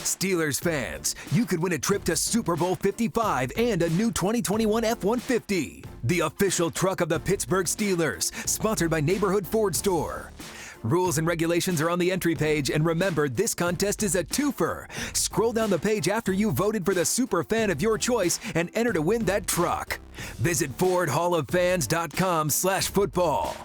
Steelers fans, you could win a trip to Super Bowl 55 and a new 2021 F-150. The official truck of the Pittsburgh Steelers, sponsored by Neighborhood Ford Store. Rules and regulations are on the entry page, and remember, this contest is a twofer. Scroll down the page after you voted for the super fan of your choice and enter to win that truck. Visit FordHallOfFans.com/football.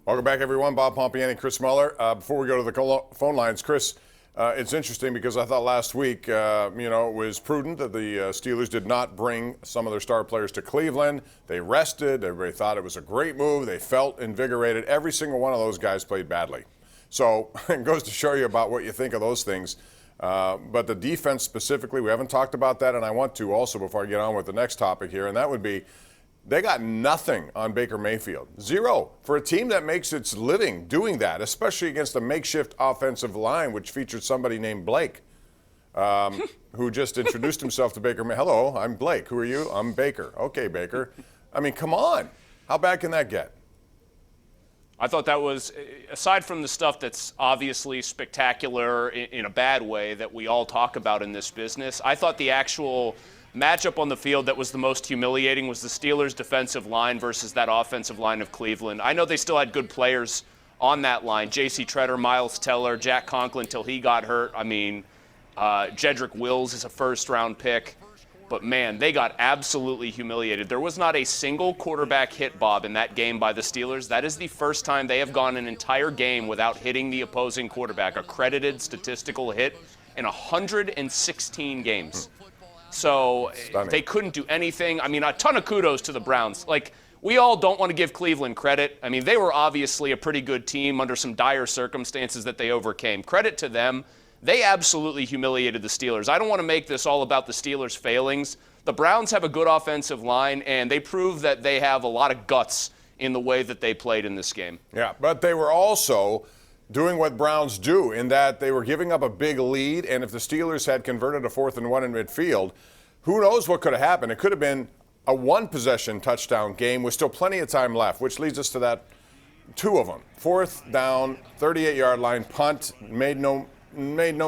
Welcome back, everyone. Bob Pompeani, Chris Mueller. Before we go to the phone lines, Chris, it's interesting because I thought last week, it was prudent that the Steelers did not bring some of their star players to Cleveland. They rested. Everybody thought it was a great move. They felt invigorated. Every single one of those guys played badly. So it goes to show you about what you think of those things. But the defense specifically, we haven't talked about that, and I want to also before I get on with the next topic here, and that would be they got nothing on Baker Mayfield. Zero. For a team that makes its living doing that, especially against a makeshift offensive line, which featured somebody named Blake, who just introduced himself to Baker. Hello, I'm Blake. Who are you? I'm Baker. Okay, Baker. I mean, come on. How bad can that get? I thought that was, aside from the stuff that's obviously spectacular in a bad way that we all talk about in this business, I thought the actual matchup on the field that was the most humiliating was the Steelers' defensive line versus that offensive line of Cleveland. I know they still had good players on that line. J.C. Treader, Miles Teller, Jack Conklin till he got hurt. I mean, Jedrick Wills is a first-round pick. But, man, they got absolutely humiliated. There was not a single quarterback hit, Bob, in that game by the Steelers. That is the first time they have gone an entire game without hitting the opposing quarterback, a credited statistical hit in 116 games. So they couldn't do anything. I mean, a ton of kudos to the Browns. Like, we all don't want to give Cleveland credit. I mean, they were obviously a pretty good team under some dire circumstances that they overcame. Credit to them. They absolutely humiliated the Steelers. I don't want to make this all about the Steelers' failings. The Browns have a good offensive line, and they prove that they have a lot of guts in the way that they played in this game. Yeah, but they were also doing what Browns do in that they were giving up a big lead, and if the Steelers had converted a 4th and 1 in midfield, who knows what could have happened. It could have been a one-possession touchdown game with still plenty of time left, which leads us to that two of them. 4th down, 38-yard line, punt, made no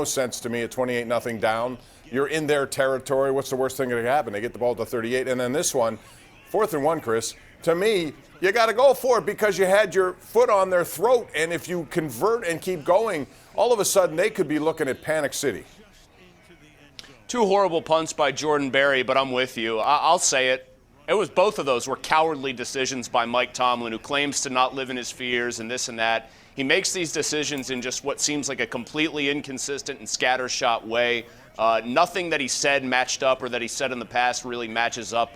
sense to me at 28-0 down. You're in their territory. What's the worst thing that could happen? They get the ball to 38. And then this one, 4th and 1, Chris, to me, you got to go for it because you had your foot on their throat. And if you convert and keep going, all of a sudden they could be looking at Panic City. Two horrible punts by Jordan Berry, but I'm with you. I'll say it. It was both of those were cowardly decisions by Mike Tomlin, who claims to not live in his fears and this and that. He makes these decisions in just what seems like a completely inconsistent and scattershot way. Nothing that he said matched up or that he said in the past really matches up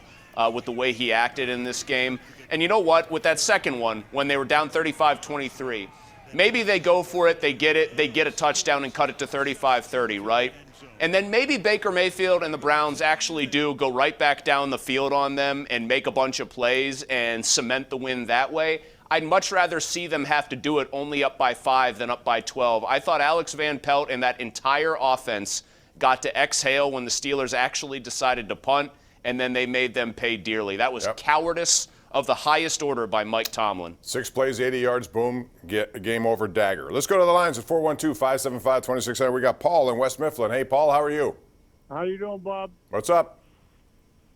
with the way he acted in this game. And you know what? With that second one, when they were down 35-23, maybe they go for it, they get a touchdown and cut it to 35-30, right? And then maybe Baker Mayfield and the Browns actually do go right back down the field on them and make a bunch of plays and cement the win that way. I'd much rather see them have to do it only up by 5 than up by 12. I thought Alex Van Pelt and that entire offense got to exhale when the Steelers actually decided to punt, and then they made them pay dearly. That was cowardice of the highest order by Mike Tomlin. 6 plays, 80 yards, boom, get a game over dagger. Let's go to the lines at 412-575-2600. We got Paul in West Mifflin. Hey, Paul, how are you? How you doing, Bob? What's up?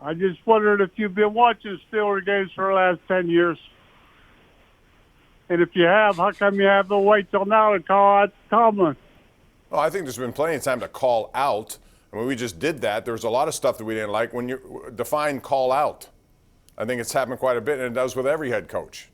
I just wondered if you've been watching Steelers games for the last 10 years. And if you have, how come you have to wait till now to call out Tomlin? Oh, I think there's been plenty of time to call out. I mean, we just did that. There was a lot of stuff that we didn't like. When you define call out, I think it's happened quite a bit, and it does with every head coach.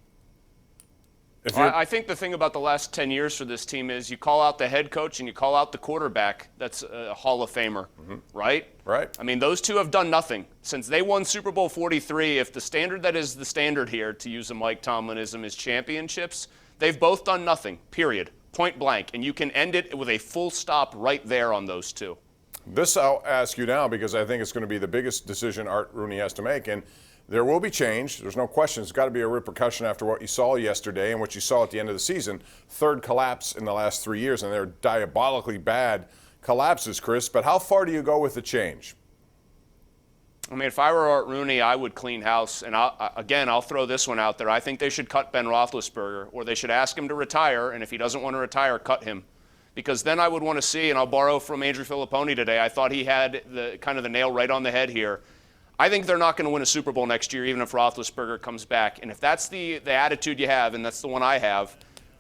I think the thing about the last 10 years for this team is you call out the head coach and you call out the quarterback that's a Hall of Famer, right? Right. I mean, those two have done nothing. Since they won Super Bowl 43, if the standard that is the standard here, to use a Mike Tomlinism, is championships, they've both done nothing, period, point blank. And you can end it with a full stop right there on those two. This I'll ask you now because I think it's going to be the biggest decision Art Rooney has to make. And there will be change. There's no question. It's got to be a repercussion after what you saw yesterday and what you saw at the end of the season. Third collapse in the last 3 years, and they're diabolically bad collapses, Chris. But how far do you go with the change? I mean, if I were Art Rooney, I would clean house. And I'll throw this one out there. I think they should cut Ben Roethlisberger, or they should ask him to retire. And if he doesn't want to retire, cut him. because then I would want to see, and I'll borrow from Andrew Filipponi today, I thought he had the nail right on the head here. I think they're not going to win a Super Bowl next year, even if Roethlisberger comes back. And if that's the attitude you have, and that's the one I have,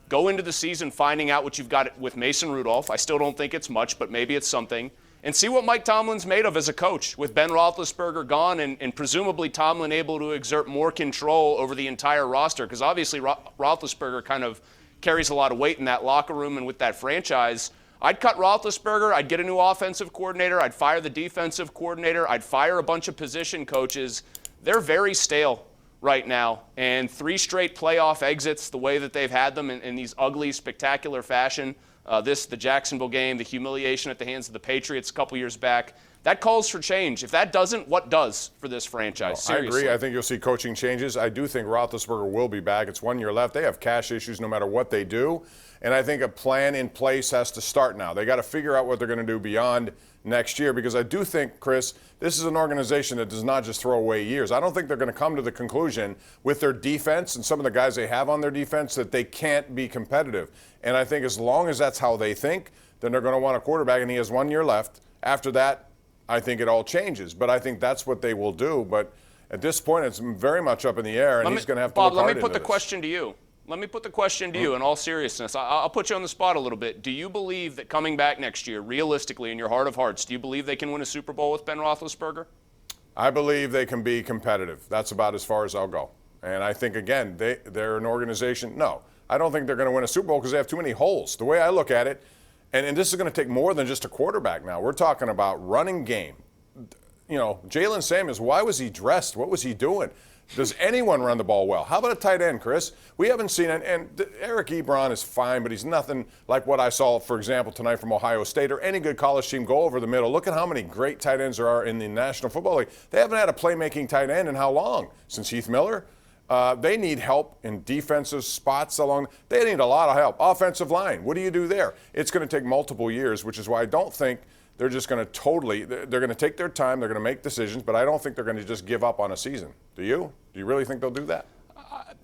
go into the season finding out what you've got with Mason Rudolph. I still don't think it's much, but maybe it's something. And see what Mike Tomlin's made of as a coach, with Ben Roethlisberger gone and presumably Tomlin able to exert more control over the entire roster, because obviously Roethlisberger kind of carries a lot of weight in that locker room and with that franchise. I'd cut Roethlisberger, I'd get a new offensive coordinator, I'd fire the defensive coordinator, I'd fire a bunch of position coaches. They're very stale right now, and 3 straight playoff exits the way that they've had them in these ugly, spectacular fashion. The Jacksonville game, the humiliation at the hands of the Patriots a couple years back. That calls for change. If that doesn't, what does for this franchise? Seriously. I agree. I think you'll see coaching changes. I do think Roethlisberger will be back. It's 1 year left. They have cash issues no matter what they do. And I think a plan in place has to start now. They got to figure out what they're going to do beyond next year, because I do think, Chris, this is an organization that does not just throw away years. I don't think they're going to come to the conclusion with their defense and some of the guys they have on their defense that they can't be competitive. And I think as long as that's how they think, then they're going to want a quarterback, and he has 1 year left. After that, I think it all changes. But I think that's what they will do. But at this point, it's very much up in the air, and he's going to have to look hard into this. Bob, let me put the question to you. Let me put the question to you in all seriousness. I'll put you on the spot a little bit. Do you believe that coming back next year, realistically, in your heart of hearts, do you believe they can win a Super Bowl with Ben Roethlisberger? I believe they can be competitive. That's about as far as I'll go. And I think, again, they're an organization. No, I don't think they're going to win a Super Bowl because they have too many holes. The way I look at it, and this is going to take more than just a quarterback now. We're talking about running game. You know, Jalen Samuels, why was he dressed? What was he doing? Does anyone run the ball well? How about a tight end, Chris? We haven't seen it. And Eric Ebron is fine, but he's nothing like what I saw, for example, tonight from Ohio State or any good college team go over the middle. Look at how many great tight ends there are in the National Football League. They haven't had a playmaking tight end in how long? Since Heath Miller? They need help in defensive spots along. They need a lot of help. Offensive line, what do you do there? It's going to take multiple years, which is why I don't think they're just going to they're going to take their time, they're going to make decisions, but I don't think they're going to just give up on a season. Do you? Do you really think they'll do that?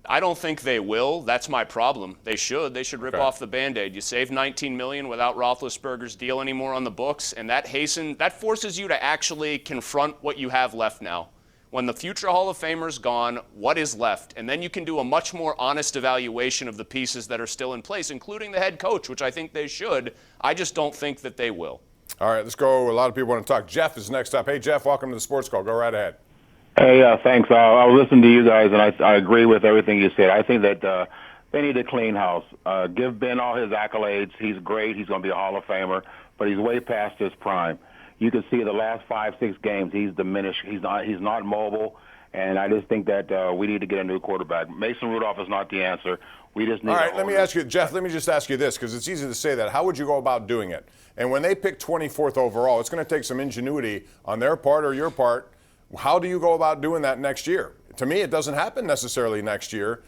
I don't think they will. That's my problem. They should. They should rip off the Band-Aid. You save $19 million without Roethlisberger's deal anymore on the books, and that forces you to actually confront what you have left now. When the future Hall of Famer's gone, what is left? And then you can do a much more honest evaluation of the pieces that are still in place, including the head coach, which I think they should. I just don't think that they will. All right, let's go. A lot of people want to talk. Jeff is next up. Hey, Jeff, welcome to the Sports Call. Go right ahead. Hey, thanks. I was listening to you guys, and I agree with everything you said. I think that they need a clean house. Give Ben all his accolades. He's great. He's going to be a Hall of Famer, but he's way past his prime. You can see the last 5-6 games, he's diminished. He's not mobile, and I just think that we need to get a new quarterback. Mason Rudolph is not the answer. We just need. All right, let me ask you, Jeff. Let me just ask you this, because it's easy to say that. How would you go about doing it? And when they pick 24th overall, it's going to take some ingenuity on their part or your part. How do you go about doing that next year? To me, it doesn't happen necessarily next year.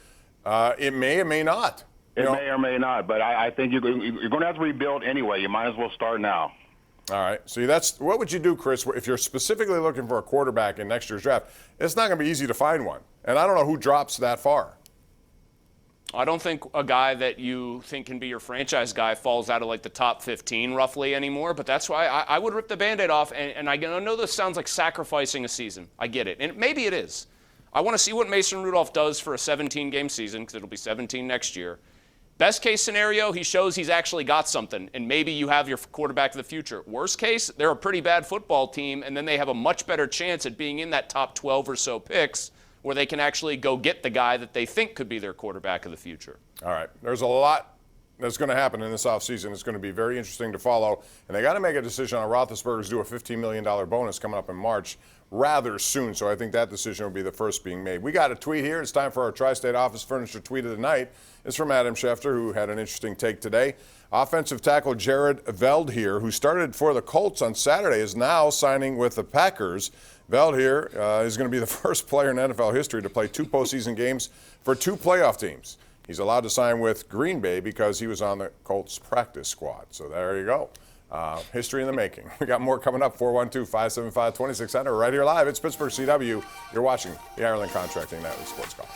It may or may not. It may or may not, but I think you're going to have to rebuild anyway. You might as well start now. All right. So what would you do, Chris, if you're specifically looking for a quarterback in next year's draft? It's not going to be easy to find one. And I don't know who drops that far. I don't think a guy that you think can be your franchise guy falls out of like the top 15 roughly anymore, but that's why I would rip the Band-Aid off. And I know this sounds like sacrificing a season. I get it. And maybe it is. I want to see what Mason Rudolph does for a 17-game season, because it'll be 17 next year. Best case scenario, he shows he's actually got something, and maybe you have your quarterback of the future. Worst case, they're a pretty bad football team, and then they have a much better chance at being in that top 12 or so picks where they can actually go get the guy that they think could be their quarterback of the future. All right. There's a lot that's going to happen in this offseason. It's going to be very interesting to follow, and they got to make a decision on Roethlisberger's due a $15 million bonus coming up in March rather soon, so I think that decision will be the first being made. We got a tweet here. It's time for our Tri-State Office Furniture Tweet of the Night. It's from Adam Schefter, who had an interesting take today. Offensive tackle Jared Veldheer, who started for the Colts on Saturday, is now signing with the Packers. Veldheer is going to be the first player in NFL history to play 2 postseason games for 2 playoff teams. He's allowed to sign with Green Bay because he was on the Colts practice squad. So there you go. History in the making. We got more coming up. 412-575-2600 right here live. It's Pittsburgh CW. You're watching the Ireland Contracting Nightly Sports Call.